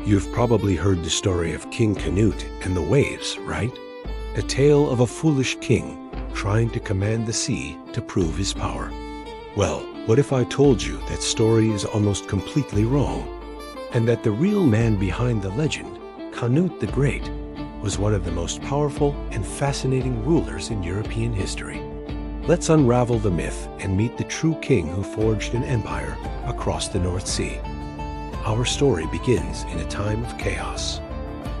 You've probably heard the story of King Cnut and the waves, right? A tale of a foolish king trying to command the sea to prove his power. Well, what if I told you that story is almost completely wrong, and that the real man behind the legend, Cnut the Great, was one of the most powerful and fascinating rulers in European history? Let's unravel the myth and meet the true king who forged an empire across the North Sea. Our story begins in a time of chaos.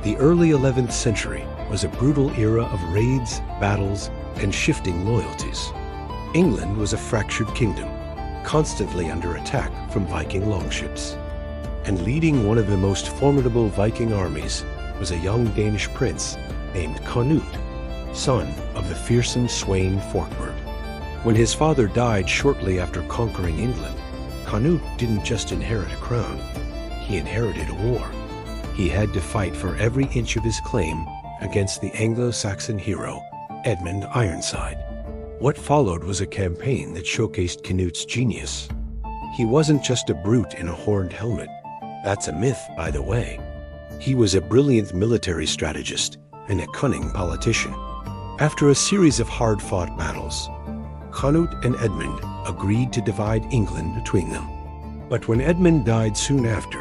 The early 11th century was a brutal era of raids, battles, and shifting loyalties. England was a fractured kingdom, constantly under attack from Viking longships. And leading one of the most formidable Viking armies was a young Danish prince named Cnut, son of the fearsome Sweyn Forkbeard. When his father died shortly after conquering England, Cnut didn't just inherit a crown, he inherited a war. He had to fight for every inch of his claim against the Anglo-Saxon hero, Edmund Ironside. What followed was a campaign that showcased Cnut's genius. He wasn't just a brute in a horned helmet. That's a myth, by the way. He was a brilliant military strategist and a cunning politician. After a series of hard-fought battles, Cnut and Edmund agreed to divide England between them. But when Edmund died soon after,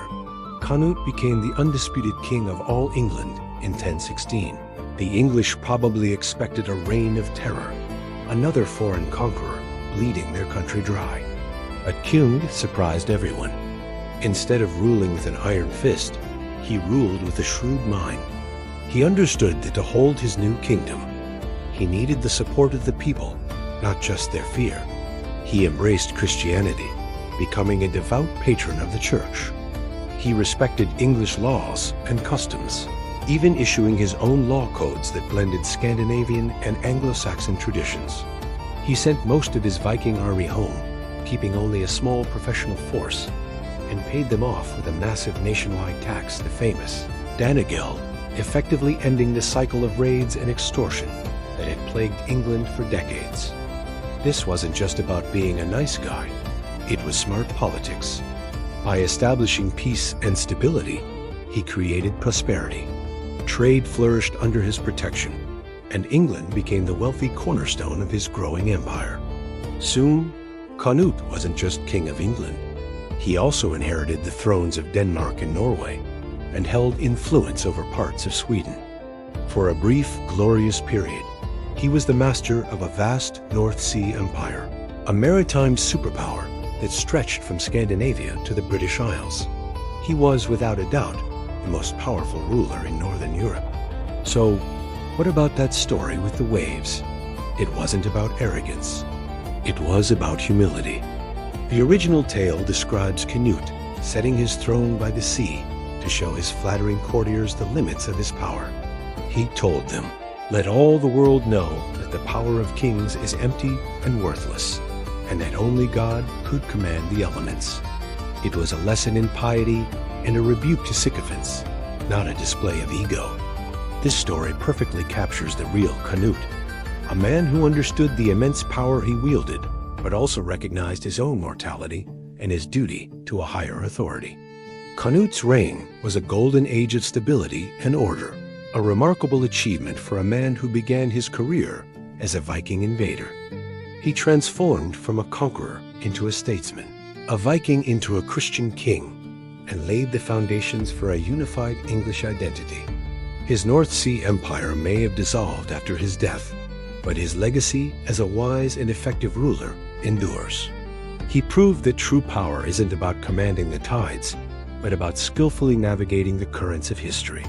Cnut became the undisputed king of all England in 1016. The English probably expected a reign of terror, another foreign conqueror bleeding their country dry. But Cnut surprised everyone. Instead of ruling with an iron fist, he ruled with a shrewd mind. He understood that to hold his new kingdom, he needed the support of the people, not just their fear. He embraced Christianity, becoming a devout patron of the church. He respected English laws and customs, even issuing his own law codes that blended Scandinavian and Anglo-Saxon traditions. He sent most of his Viking army home, keeping only a small professional force, and paid them off with a massive nationwide tax, the famous Danegeld, effectively ending the cycle of raids and extortion that had plagued England for decades. This wasn't just about being a nice guy. It was smart politics. By establishing peace and stability, he created prosperity. Trade flourished under his protection, and England became the wealthy cornerstone of his growing empire. Soon, Cnut wasn't just king of England. He also inherited the thrones of Denmark and Norway, and held influence over parts of Sweden. For a brief, glorious period, he was the master of a vast North Sea empire, a maritime superpower that stretched from Scandinavia to the British Isles. He was, without a doubt, the most powerful ruler in Northern Europe. So, what about that story with the waves? It wasn't about arrogance. It was about humility. The original tale describes Cnut setting his throne by the sea to show his flattering courtiers the limits of his power. He told them, "Let all the world know that the power of kings is empty and worthless, and that only God could command the elements." It was a lesson in piety and a rebuke to sycophants, not a display of ego. This story perfectly captures the real Cnut, a man who understood the immense power he wielded, but also recognized his own mortality and his duty to a higher authority. Cnut's reign was a golden age of stability and order, a remarkable achievement for a man who began his career as a Viking invader. He transformed from a conqueror into a statesman, a Viking into a Christian king, and laid the foundations for a unified English identity. His North Sea empire may have dissolved after his death, but his legacy as a wise and effective ruler endures. He proved that true power isn't about commanding the tides, but about skillfully navigating the currents of history.